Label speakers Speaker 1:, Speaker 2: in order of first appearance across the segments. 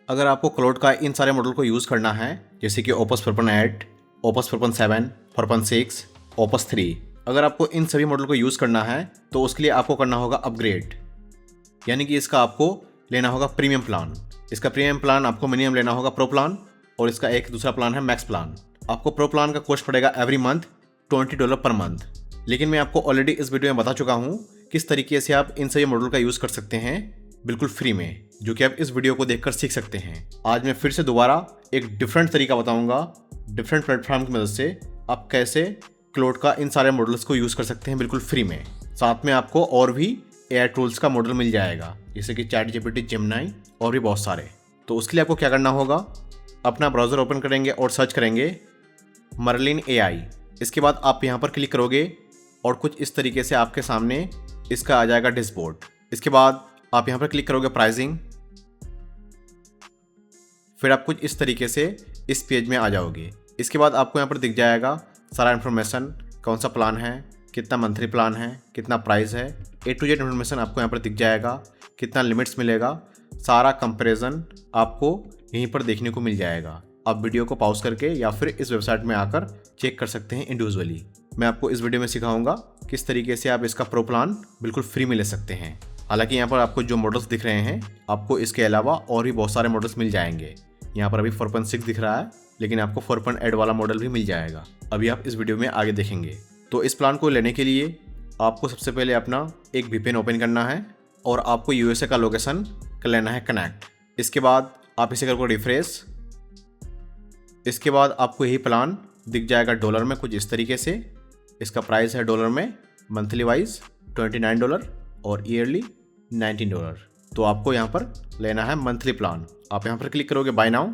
Speaker 1: अगर आपको क्लाउड का इन सारे मॉडल को यूज़ करना है, जैसे कि ओपस 4.8, ओपस 4.7, 4.6, ओपस 3, अगर आपको इन सभी मॉडल को यूज़ करना है तो उसके लिए आपको करना होगा अपग्रेड, यानी कि इसका आपको लेना होगा प्रीमियम प्लान। इसका प्रीमियम प्लान आपको मिनिमम लेना होगा प्रो प्लान, और इसका एक दूसरा प्लान है मैक्स प्लान। आपको प्रो प्लान का कॉस्ट पड़ेगा एवरी मंथ $20 पर मंथ। लेकिन मैं आपको ऑलरेडी इस वीडियो में बता चुका हूँ किस तरीके से आप इन सभी मॉडल का यूज़ कर सकते हैं बिल्कुल फ्री में, जो कि आप इस वीडियो को देखकर सीख सकते हैं। आज मैं फिर से दोबारा एक डिफरेंट तरीका बताऊंगा, डिफरेंट प्लेटफॉर्म की मदद से आप कैसे क्लाउड का इन सारे मॉडल्स को यूज़ कर सकते हैं बिल्कुल फ्री में। साथ में आपको और भी एआई टूल्स का मॉडल मिल जाएगा, जैसे कि ChatGPT, जेमिनी और भी बहुत सारे। तो उसके लिए आपको क्या करना होगा, अपना ब्राउज़र ओपन करेंगे और सर्च करेंगे मर्लिन AI। इसके बाद आप यहाँ पर क्लिक करोगे और कुछ इस तरीके से आपके सामने इसका आ जाएगा डैशबोर्ड। इसके बाद आप यहाँ पर क्लिक करोगे प्राइसिंग, फिर आप कुछ इस तरीके से इस पेज में आ जाओगे। इसके बाद आपको यहाँ पर दिख जाएगा सारा इन्फॉर्मेशन, कौन सा प्लान है, कितना मंथली प्लान है, कितना प्राइस है, A to Z इन्फॉर्मेशन आपको यहाँ पर दिख जाएगा, कितना लिमिट्स मिलेगा, सारा कंपैरिजन आपको यहीं पर देखने को मिल जाएगा। आप वीडियो को पॉज करके या फिर इस वेबसाइट में आकर चेक कर सकते हैं इंडिविजुअली। मैं आपको इस वीडियो में सिखाऊंगा किस तरीके से आप इसका प्रो प्लान बिल्कुल फ्री में ले सकते हैं। हालांकि यहाँ पर आपको जो मॉडल्स दिख रहे हैं, आपको इसके अलावा और भी बहुत सारे मॉडल्स मिल जाएंगे। यहाँ पर अभी 4.6 दिख रहा है, लेकिन आपको 4.8 वाला मॉडल भी मिल जाएगा, अभी आप इस वीडियो में आगे देखेंगे। तो इस प्लान को लेने के लिए आपको सबसे पहले अपना एक VPN ओपन करना है और आपको USA का लोकेशन कर लेना है कनेक्ट। इसके बाद आप इसे करोगे रिफ्रेश। इसके बाद आपको यही प्लान दिख जाएगा डॉलर में कुछ इस तरीके से। इसका प्राइस है डॉलर में मंथली वाइज $29 और ईयरली $19। तो आपको यहाँ पर लेना है मंथली प्लान। आप यहाँ पर क्लिक करोगे बाय नाउ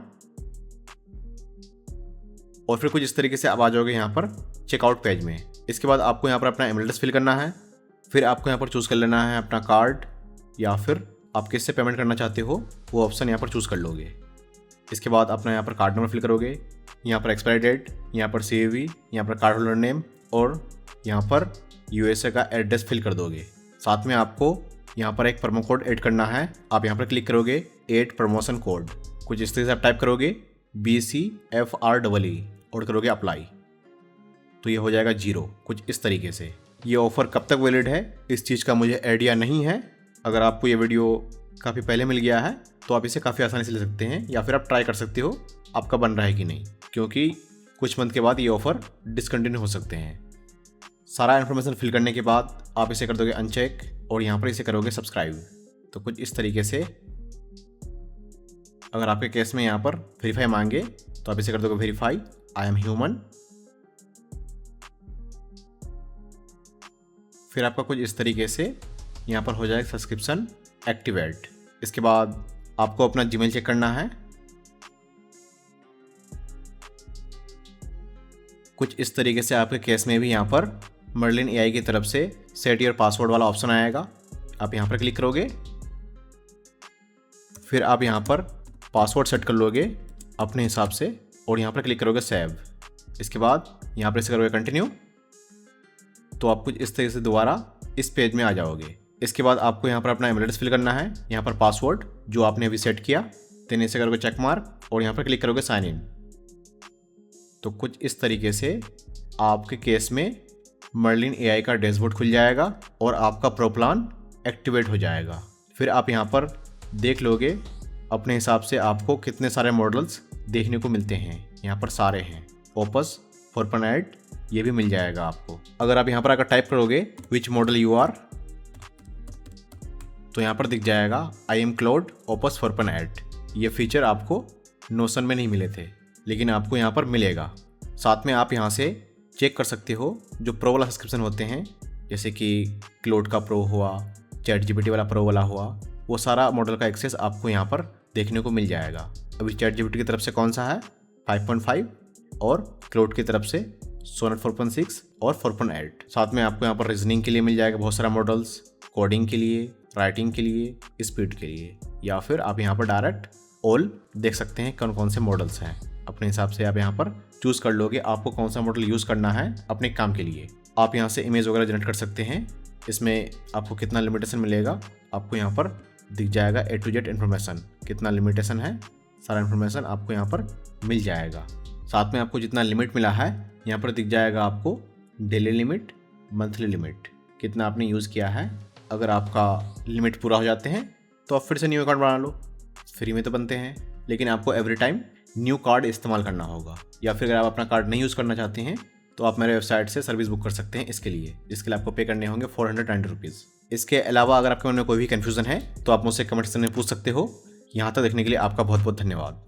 Speaker 1: और फिर कुछ इस तरीके से आप आ जाओगे यहाँ पर चेकआउट पेज में। इसके बाद आपको यहाँ पर अपना ईमेल एड्रेस फिल करना है, फिर आपको यहाँ पर चूज़ कर लेना है अपना कार्ड, या फिर आप किससे पेमेंट करना चाहते हो वो ऑप्शन यहाँ पर चूज़ कर लोगे। इसके बाद अपना यहाँ पर कार्ड नंबर फिल करोगे, यहाँ पर एक्सपायरी डेट, यहाँ पर CVV, यहाँ पर कार्ड होल्डर नेम और यहाँ पर USA का एड्रेस फिल कर दोगे। साथ में आपको यहाँ पर एक प्रोमो कोड ऐड करना है। आप यहाँ पर क्लिक करोगे ऐड प्रमोशन कोड, कुछ इस तरीके से आप टाइप करोगे BCFREE और करोगे अप्लाई, तो ये हो जाएगा 0 कुछ इस तरीके से। ये ऑफ़र कब तक वैलिड है इस चीज़ का मुझे आइडिया नहीं है। अगर आपको ये वीडियो काफ़ी पहले मिल गया है तो आप इसे काफ़ी आसानी से ले सकते हैं, या फिर आप ट्राई कर सकते हो आपका बन रहा है कि नहीं, क्योंकि कुछ मंथ के बाद ये ऑफ़र डिसकंटिन्यू हो सकते हैं। सारा इन्फॉर्मेशन फिल करने के बाद आप इसे कर दोगे अनचेक और यहाँ पर इसे करोगे सब्सक्राइब। तो कुछ इस तरीके से अगर आपके केस में यहाँ पर वेरीफाई मांगे तो आप इसे कर दोगे वेरीफाई आई एम ह्यूमन। फिर आपका कुछ इस तरीके से यहाँ पर हो जाएगा सब्सक्रिप्शन एक्टिवेट। इसके बाद आपको अपना जीमेल चेक करना है। कुछ इस तरीके से आपके केस में भी यहाँ पर मर्लिन AI की तरफ से सेट योर पासवर्ड वाला ऑप्शन आएगा। आप यहाँ पर क्लिक करोगे, फिर आप यहाँ पर पासवर्ड सेट कर लोगे अपने हिसाब से और यहाँ पर क्लिक करोगे सेव। इसके बाद यहाँ पर इसे करोगे कंटिन्यू, तो आप कुछ इस तरीके से दोबारा इस पेज में आ जाओगे। इसके बाद आपको यहाँ पर अपना ईमेल एड्रेस फिल करना है, यहाँ पर पासवर्ड जो आपने अभी सेट किया, देन इसे करोगे चेक मार्क और यहाँ पर क्लिक करोगे साइन इन। तो कुछ इस तरीके से आपके केस में मर्लिन AI का डैशबोर्ड खुल जाएगा और आपका प्रो प्लान एक्टिवेट हो जाएगा। फिर आप यहाँ पर देख लोगे अपने हिसाब से आपको कितने सारे मॉडल्स देखने को मिलते हैं। यहाँ पर सारे हैं, ओपस 4.8 ये भी मिल जाएगा आपको। अगर आप यहाँ पर अगर टाइप करोगे विच मॉडल यू आर, तो यहाँ पर दिख जाएगा आई एम क्लाउड ओपस 4.8। ये फीचर आपको नोशन में नहीं मिले थे, लेकिन आपको यहाँ पर मिलेगा। साथ में आप यहाँ से चेक कर सकते हो जो प्रो वाला सब्सक्रिप्शन होते हैं, जैसे कि क्लाउड का प्रो हुआ, ChatGPT वाला प्रो वाला हुआ, वो सारा मॉडल का एक्सेस आपको यहाँ पर देखने को मिल जाएगा। अभी ChatGPT की तरफ से कौन सा है 5.5 और क्लाउड की तरफ से सोनेट 4.6 और 4.8। साथ में आपको यहाँ पर रीजनिंग के लिए मिल जाएगा बहुत सारा मॉडल्स, कोडिंग के लिए, राइटिंग के लिए, स्पीड के लिए, या फिर आप यहाँ पर डायरेक्ट ऑल देख सकते हैं कौन कौन से मॉडल्स हैं। अपने हिसाब से आप यहाँ पर चूज़ कर लोगे आपको कौन सा मॉडल यूज़ करना है अपने काम के लिए। आप यहाँ से इमेज वगैरह जनरेट कर सकते हैं। इसमें आपको कितना लिमिटेशन मिलेगा आपको यहाँ पर दिख जाएगा A to Z इन्फॉर्मेशन, कितना लिमिटेशन है सारा इन्फॉर्मेशन आपको यहाँ पर मिल जाएगा। साथ में आपको जितना लिमिट मिला है यहाँ पर दिख जाएगा आपको डेली लिमिट, मंथली लिमिट, कितना आपने यूज़ किया है। अगर आपका लिमिट पूरा हो जाते हैं तो आप फिर से न्यू अकाउंट बना लो, फ्री में तो बनते हैं, लेकिन आपको एवरी टाइम न्यू कार्ड इस्तेमाल करना होगा। या फिर अगर आप अपना कार्ड नहीं यूज़ करना चाहते हैं तो आप मेरे वेबसाइट से सर्विस बुक कर सकते हैं इसके लिए, जिसके लिए आपको पे करने होंगे 490 रुपीज़। इसके अलावा अगर आपके मन में कोई भी कन्फ्यूज़न है तो आप मुझसे कमेंट सेक्शन में पूछ सकते हो। यहाँ तक देखने के लिए आपका बहुत बहुत धन्यवाद।